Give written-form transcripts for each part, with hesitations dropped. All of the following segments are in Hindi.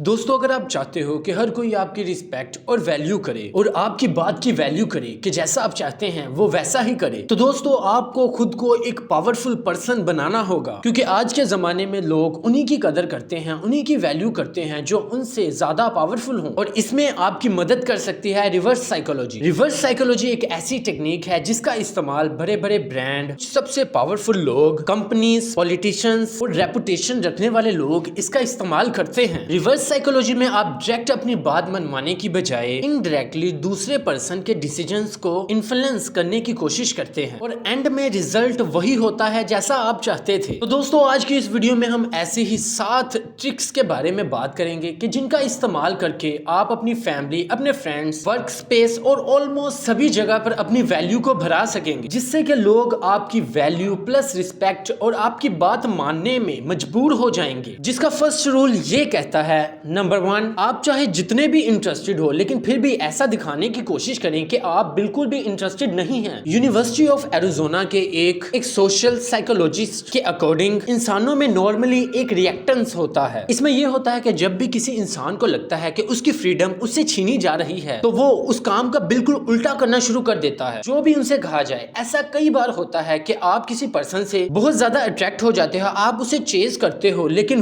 दोस्तों, अगर आप चाहते हो कि हर कोई आपकी रिस्पेक्ट और वैल्यू करे और आपकी बात की वैल्यू करे कि जैसा आप चाहते हैं वो वैसा ही करे, तो दोस्तों आपको खुद को एक पावरफुल पर्सन बनाना होगा। क्योंकि आज के जमाने में लोग उन्हीं की कदर करते हैं, उन्हीं की वैल्यू करते हैं जो उनसे ज्यादा पावरफुल हों। और इसमें आपकी मदद कर सकती है रिवर्स साइकोलॉजी। रिवर्स साइकोलॉजी एक ऐसी टेक्निक है जिसका इस्तेमाल बड़े बड़े ब्रांड, सबसे पावरफुल लोग, कंपनीज, पॉलिटिशियंस और रेपुटेशन रखने वाले लोग इसका इस्तेमाल करते हैं। रिवर्स साइकोलॉजी में आप डायरेक्ट अपनी बात मनवाने की बजाय इनडायरेक्टली दूसरे पर्सन के डिसीजंस को इन्फ्लुएंस करने की कोशिश करते हैं और एंड में रिजल्ट वही होता है जैसा आप चाहते थे। तो दोस्तों, आज की इस वीडियो में हम ऐसे ही 7 ट्रिक्स के बारे में बात करेंगे कि जिनका इस्तेमाल करके आप अपनी फैमिली, अपने फ्रेंड्स, वर्क स्पेस और ऑलमोस्ट सभी जगह पर अपनी वैल्यू को भरा सकेंगे, जिससे कि लोग आपकी वैल्यू प्लस रिस्पेक्ट और आपकी बात मानने में मजबूर हो जाएंगे। जिसका फर्स्ट रूल ये कहता है, नंबर 1, आप चाहे जितने भी इंटरेस्टेड हो लेकिन फिर भी ऐसा दिखाने की कोशिश करें कि आप बिल्कुल भी इंटरेस्टेड नहीं हैं। यूनिवर्सिटी ऑफ एरिज़ोना के एक सोशल साइकोलॉजिस्ट के अकॉर्डिंग इंसानों में नॉर्मली एक रिएक्टेंस होता है। इसमें यह होता है कि जब भी किसी इंसान को लगता है कि उसकी फ्रीडम उससे छीनी जा रही है तो वो उस काम का बिल्कुल उल्टा करना शुरू कर देता है, जो भी उनसे कहा जाए। ऐसा कई बार होता है कि आप किसी पर्सन से बहुत ज्यादा अट्रैक्ट हो जाते हो, आप उसे चेज करते हो, लेकिन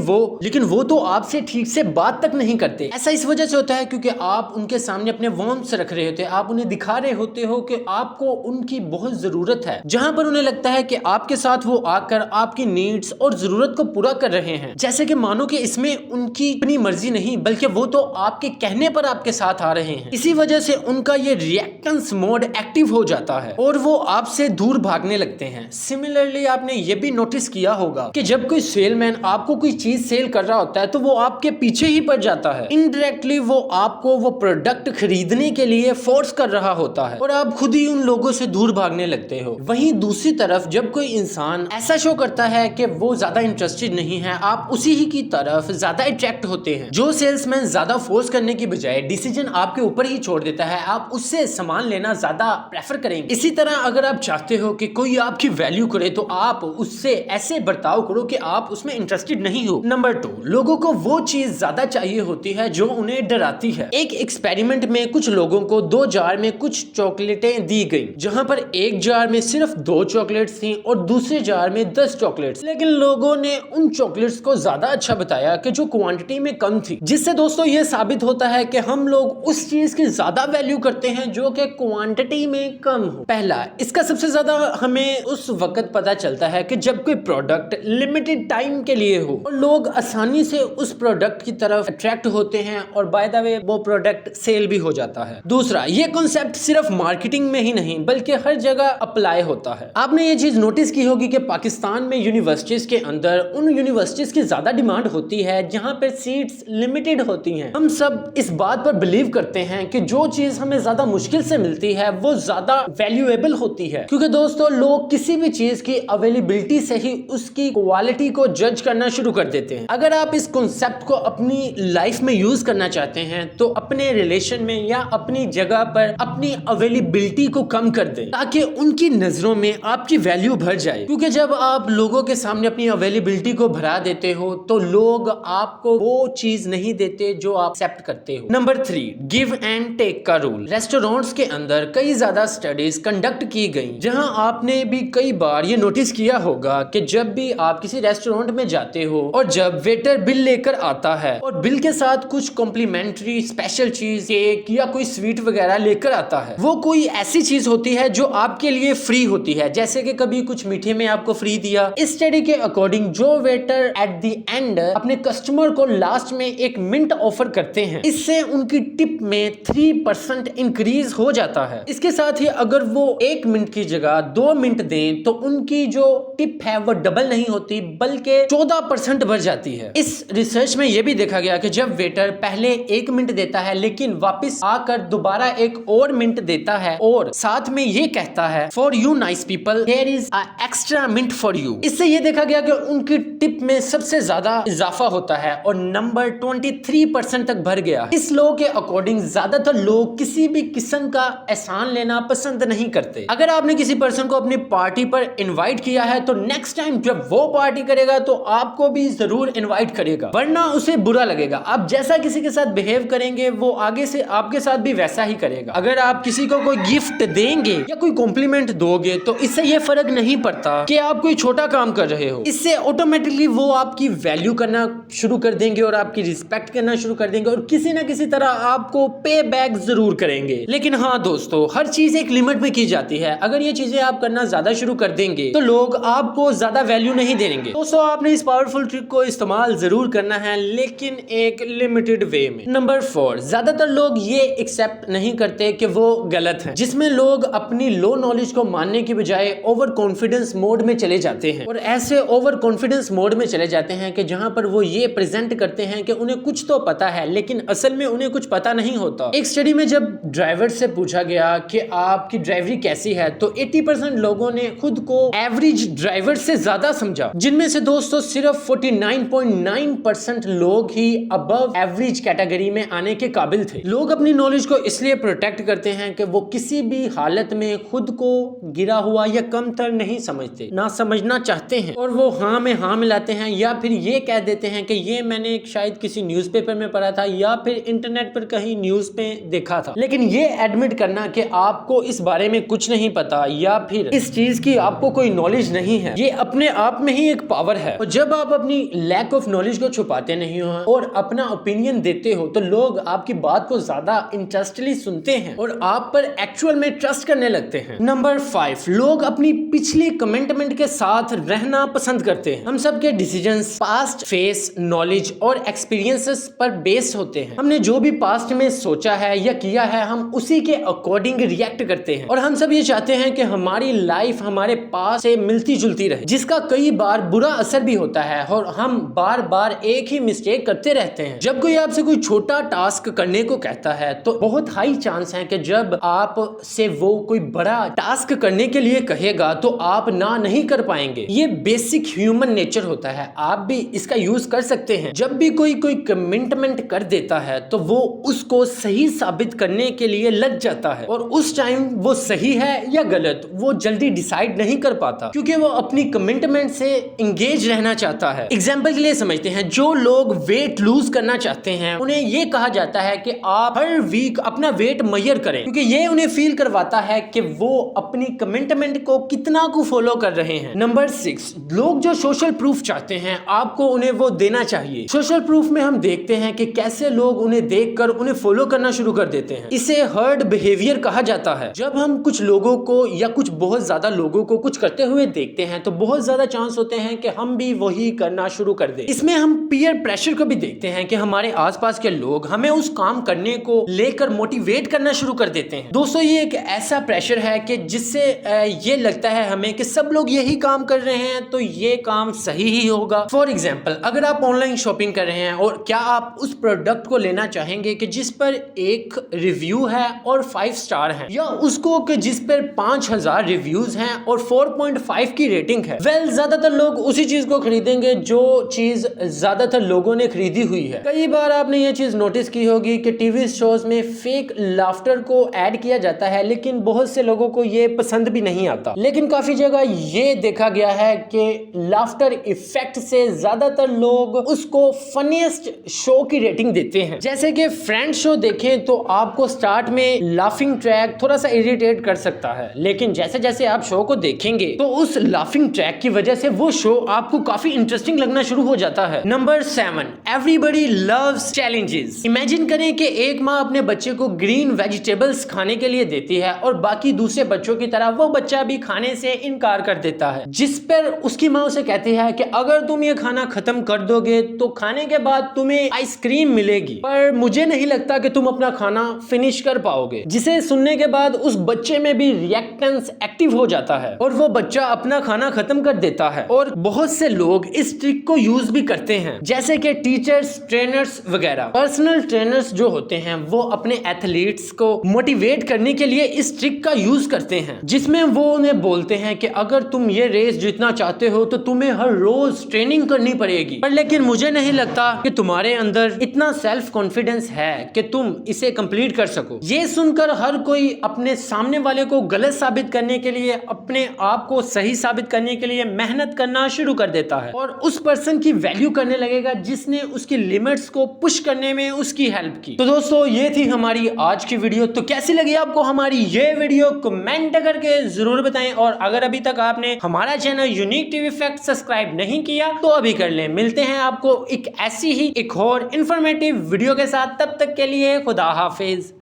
वो तो आपसे ठीक से बात तक नहीं करते। ऐसा इस वजह से होता है क्योंकि आप उनके सामने अपने वार्म्थ रख रहे होते हैं, आप उन्हें दिखा रहे होते हो कि आपको उनकी बहुत जरूरत है, जहां पर उन्हें लगता है कि आपके साथ वो आकर आपकी नीड्स और जरूरत को पूरा कर रहे हैं। जैसे कि मानो कि इसमें उनकी अपनी मर्जी नहीं बल्कि वो तो आपके कहने पर आपके साथ आ रहे हैं। इसी वजह से उनका ये रिएक्टेंस मोड एक्टिव हो जाता है और वो आपसे दूर भागने लगते हैं। सिमिलरली आपने ये भी नोटिस किया होगा कि जब कोई सेलमैन आपको कोई चीज सेल कर रहा होता है तो वो आपके पीछे ही पड़ जाता है। इनडायरेक्टली वो आपको वो प्रोडक्ट खरीदने के लिए फोर्स कर रहा होता है और आप खुद ही उन लोगों से दूर भागने लगते हो। वहीं दूसरी तरफ जब कोई इंसान ऐसा शो करता है कि वो ज्यादा इंटरेस्टेड नहीं है, आप उसी ही की तरफ ज्यादा अट्रैक्ट होते हैं। जो सेल्समैन ज्यादा फोर्स करने की बजाय डिसीजन आपके ऊपर ही छोड़ देता है, आप उससे सामान लेना ज्यादा प्रेफर करेंगे। इसी तरह अगर आप चाहते हो कि कोई आपकी वैल्यू करे तो आप उससे ऐसे बर्ताव करो कि आप उसमें इंटरेस्टेड नहीं हो। नंबर 2, लोगों को वो चीज ज्यादा चाहिए होती है जो उन्हें डराती है। एक एक्सपेरिमेंट में कुछ लोगों को 2 जार में कुछ चॉकलेटें दी गई, जहां पर एक जार में सिर्फ 2 चॉकलेट्स थी और दूसरे जार में 10 चॉकलेट्स। लेकिन लोगों ने उन चॉकलेट्स को ज्यादा अच्छा बताया कि जो क्वांटिटी में कम थी, जिससे दोस्तों ये साबित होता है कि हम लोग उस चीज की ज्यादा वैल्यू करते हैं जो कि क्वांटिटी में कम हो। पहला, इसका सबसे ज्यादा हमें उस वक्त पता चलता है कि जब कोई प्रोडक्ट लिमिटेड टाइम के लिए हो और लोग आसानी से उस प्रोडक्ट की तरफ अट्रैक्ट होते हैं और बाय द वे वो प्रोडक्ट सेल भी हो जाता है। दूसरा, ये कॉन्सेप्ट सिर्फ मार्केटिंग में ही नहीं बल्कि हर जगह अप्लाई होता है। आपने ये चीज नोटिस की होगी कि पाकिस्तान में यूनिवर्सिटीज के अंदर उन यूनिवर्सिटीज की ज्यादा डिमांड होती है जहां पर सीट्स लिमिटेड होती हैं। हम सब इस बात पर बिलीव करते हैं कि जो चीज हमें ज्यादा मुश्किल से मिलती है वो ज्यादा वैल्यूएबल होती है, क्योंकि दोस्तों लोग किसी भी चीज की अवेलेबिलिटी से ही उसकी क्वालिटी को जज करना शुरू कर देते हैं। अगर आप इस कॉन्सेप्ट को अपनी लाइफ में यूज करना चाहते हैं तो अपने रिलेशन में या अपनी जगह पर अपनी अवेलेबिलिटी को कम कर दें ताकि उनकी नजरों में आपकी वैल्यू भर जाए। क्योंकि जब आप लोगों के सामने अपनी अवेलेबिलिटी को भरा देते हो तो लोग आपको वो चीज नहीं देते जो आप एक्सेप्ट करते हो। नंबर 3, गिव एंड टेक का रूल। रेस्टोरेंट्स के अंदर कई ज्यादा स्टडीज कंडक्ट की गई, जहां आपने भी कई बार ये नोटिस किया होगा कि जब भी आप किसी रेस्टोरेंट में जाते हो और जब वेटर बिल लेकर आता है और बिल के साथ कुछ कॉम्प्लीमेंट्री स्पेशल चीज, केक या कोई स्वीट वगैरह लेकर आता है, वो कोई ऐसी चीज होती है जो आपके लिए फ्री होती है, जैसे कि कभी कुछ मीठे में आपको फ्री दिया। इस स्टडी के अकॉर्डिंग जो वेटर एट द एंड अपने कस्टमर को लास्ट में 1 मिनट ऑफर करते हैं, इससे उनकी टिप में 3% इंक्रीज हो जाता है। इसके साथ ही अगर वो 1 मिनट की जगह 2 मिनट दें तो उनकी जो टिप है वो डबल नहीं होती बल्कि 14% बढ़ जाती है। इस रिसर्च में यह भी देखा गया कि जब वेटर पहले 1 मिनट देता है लेकिन वापस आकर दोबारा 1 और मिनट देता है और साथ में ये कहता है, for you nice people there is a extra minute for you, इससे ये देखा गया कि उनकी टिप में सबसे ज्यादा इजाफा होता है और नंबर 23% तक बढ़ गया। इस लॉ के अकॉर्डिंग ज्यादातर लोग किसी भी किस्म का एहसान लेना पसंद नहीं करते। अगर आपने किसी पर्सन को अपनी पार्टी पर इनवाइट किया है तो नेक्स्ट टाइम जब वो पार्टी करेगा तो आपको भी जरूर इनवाइट करेगा, वरना उसे बुरा लगेगा। आप जैसा किसी के साथ बिहेव करेंगे वो आगे से आपके साथ भी वैसा ही करेगा। अगर आप किसी को कोई गिफ्ट देंगे या कोई कॉम्प्लीमेंट दोगे तो इससे ये फर्क नहीं पड़ता कि आप कोई छोटा काम कर रहे हो, इससे ऑटोमेटिकली वो आपकी वैल्यू करना शुरू कर देंगे और आपकी रिस्पेक्ट करना शुरू कर देंगे और किसी ना किसी तरह आपको पे बैक जरूर करेंगे। लेकिन हाँ दोस्तों, हर चीज एक लिमिट में की जाती है। अगर ये चीजें आप करना ज्यादा शुरू कर देंगे तो लोग आपको ज्यादा वैल्यू नहीं देंगे। दोस्तों, आपने इस पावरफुल ट्रिक को इस्तेमाल जरूर करना है, लेकिन एक लिमिटेड वे में। नंबर 4, ज्यादातर लोग ये एक्सेप्ट नहीं करते कि वो गलत है, जिसमें लोग अपनी लो नॉलेज को मानने की बजाय ओवर कॉन्फिडेंस मोड में चले जाते हैं। और ऐसे ओवर कॉन्फिडेंस मोड में चले जाते हैं कि जहां पर वो ये प्रेजेंट करते हैं कि उन्हें कुछ तो पता है, लेकिन असल में उन्हें कुछ पता नहीं होता। एक स्टडी में जब ड्राइवर से पूछा गया कि आपकी ड्राइवरी कैसी है, तो 80% लोगों ने खुद को एवरेज ड्राइवर से ज्यादा समझा, जिनमें से दोस्तों सिर्फ 49.9% लोग ही अबव एवरेज कैटेगरी में आने के काबिल थे। लोग अपनी नॉलेज को इसलिए प्रोटेक्ट करते हैं कि वो किसी भी हालत में खुद को गिरा हुआ या कमतर नहीं समझते, ना समझना चाहते हैं, और वो हाँ में हाँ मिलाते हैं, या फिर ये कह देते हैं कि ये मैंने शायद किसी न्यूज़पेपर में पढ़ा था या फिर इंटरनेट पर कहीं न्यूज़ पे देखा था। लेकिन ये एडमिट करना कि आपको इस बारे में कुछ नहीं पता या फिर इस चीज की आपको कोई नॉलेज नहीं है, ये अपने आप में ही एक पावर है। और जब आप अपनी लैक ऑफ नॉलेज को छुपाते नहीं हो और अपना ओपिनियन देते हो तो लोग आपकी बात को ज्यादा इंटरेस्टली सुनते हैं और आप पर एक्चुअल में ट्रस्ट करने लगते हैं। नंबर 5, लोग अपनी पिछली कमिटमेंट के साथ रहना पसंद करते हैं। हम सब के डिसीजंस पास्ट फेस नॉलेज और एक्सपीरियंसेस पर बेस्ड होते हैं। हमने जो भी पास्ट में सोचा है या किया है, हम उसी के अकॉर्डिंग रिएक्ट करते हैं। और हम सब ये चाहते हैं कि हमारी लाइफ हमारे पास से मिलती जुलती रहे, जिसका कई बार बुरा असर भी होता है और हम बार बार एक ही मिस्टेक करते रहते हैं। जब कोई आपसे कोई छोटा टास्क करने को कहता है तो बहुत हाई चांस है कि जब आप से वो कोई बड़ा टास्क करने के लिए कहेगा तो आप ना नहीं कर पाएंगे। ये बेसिक ह्यूमन नेचर होता है, आप भी इसका यूज कर सकते हैं। जब भी कोई कमिटमेंट कर देता है तो वो उसको सही साबित करने के लिए लग जाता है, और उस टाइम वो सही है या गलत वो जल्दी डिसाइड नहीं कर पाता, क्योंकि वो अपनी कमिटमेंट से इंगेज रहना चाहता है। एग्जाम्पल के लिए समझते हैं, जो लोग वेट लूज करना चाहते हैं उन्हें ये कहा जाता है कि आप हर वीक अपना वेट मेजर करें, क्योंकि ये उन्हें फील करवाता है कि वो अपनी कमिटमेंट को कितना को फॉलो कर रहे हैं। नंबर 6, लोग जो सोशल प्रूफ चाहते हैं आपको उन्हें वो देना चाहिए। सोशल प्रूफ में हम देखते हैं कि कैसे लोग उन्हें देखकर उन्हें फॉलो करना शुरू कर देते हैं। इसे हर्ड बिहेवियर कहा जाता है। जब हम कुछ लोगों को या कुछ बहुत ज्यादा लोगों को कुछ करते हुए देखते हैं तो बहुत ज्यादा चांस होते हैं कि हम भी वही करना शुरू कर दें। इसमें हम पीयर प्रेशर को भी देखते हैं कि हमारे आसपास के लोग हमें उस काम करने को लेकर मोटिवेट करना शुरू कर देते हैं। दोस्तों, ये एक ऐसा प्रेशर है कि जिससे ये लगता है हमें कि सब लोग यही काम कर रहे हैं तो ये काम सही ही होगा। फॉर एग्जाम्पल, अगर आप ऑनलाइन शॉपिंग कर रहे हैं और क्या आप उस प्रोडक्ट को लेना चाहेंगे कि जिस पर एक रिव्यू है और 5 स्टार है, या उसको कि जिस पर 5000 रिव्यूज हैं और 4.5 की रेटिंग है? वेल, ज्यादातर लोग उसी चीज को खरीदेंगे जो चीज ज्यादातर लोगों ने खरीदी हुई है। कई बार आपने ये चीज नोटिस की होगी कि टीवी शोज में फेक लाफ्टर को ऐड किया जाता है, लेकिन बहुत से लोगों को ये पसंद भी नहीं आता। लेकिन काफी जगह ये देखा गया है कि लाफ्टर इफेक्ट से ज्यादातर लोग उसको फनीएस्ट शो की रेटिंग देते हैं। जैसे कि फ्रेंड्स शो देखें तो आपको स्टार्ट में लाफिंग ट्रैक थोड़ा सा इरिटेट कर सकता है, लेकिन जैसे जैसे आप शो को देखेंगे तो उस लाफिंग ट्रैक की वजह से वो शो आपको काफी इंटरेस्टिंग लगना शुरू हो जाता है। Number 7, everybody loves challenges. Imagine करें कि एक माँ अपने बच्चे को ग्रीन वेजिटेबल्स खाने के लिए देती है और बाकी दूसरे बच्चों की तरह वो बच्चा भी खाने से इनकार कर देता है, जिस पर उसकी माँ उसे कहती है कि अगर तुम ये खाना खत्म कर दोगे तो खाने के बाद तुम्हें आइसक्रीम मिलेगी, पर मुझे नहीं लगता कि तुम अपना खाना फिनिश कर पाओगे। जिसे सुनने के बाद उस बच्चे में भी रिएक्टेंस एक्टिव हो जाता है और वो बच्चा अपना खाना खत्म कर देता है। और बहुत से लोग इस ट्रिक को यूज भी करते हैं, जैसे कि टीचर्स, ट्रेनर्स वगैरह। पर्सनल ट्रेनर्स जो होते हैं वो अपने एथलीट्स को मोटिवेट करने के लिए इस ट्रिक का यूज करते हैं, जिसमें वो उन्हें बोलते हैं कि अगर तुम ये रेस जीतना चाहते हो तो तुम्हें हर रोज ट्रेनिंग करनी पड़ेगी, पर लेकिन मुझे नहीं लगता कि तुम्हारे अंदर इतना सेल्फ कॉन्फिडेंस है कि तुम इसे कंप्लीट कर सको। ये सुनकर हर कोई अपने सामने वाले को गलत साबित करने के लिए, अपने आप को सही साबित करने के लिए मेहनत करना शुरू कर देता है और उस पर्सन की वैल्यू करने लगेगा जिसने उसकी लिमिट्स को पुश करने में उसकी हेल्प की। तो दोस्तों ये थी हमारी आज की वीडियो। तो कैसी लगी आपको हमारी ये वीडियो कमेंट करके जरूर बताएं, और अगर अभी तक आपने हमारा channel unique TV fact subscribe नहीं किया तो अभी कर लें। मिलते हैं आपको एक ऐसी ही एक और इंफॉर्मेटिव वीडियो के साथ, तब तक के लिए खुदा हाफिज।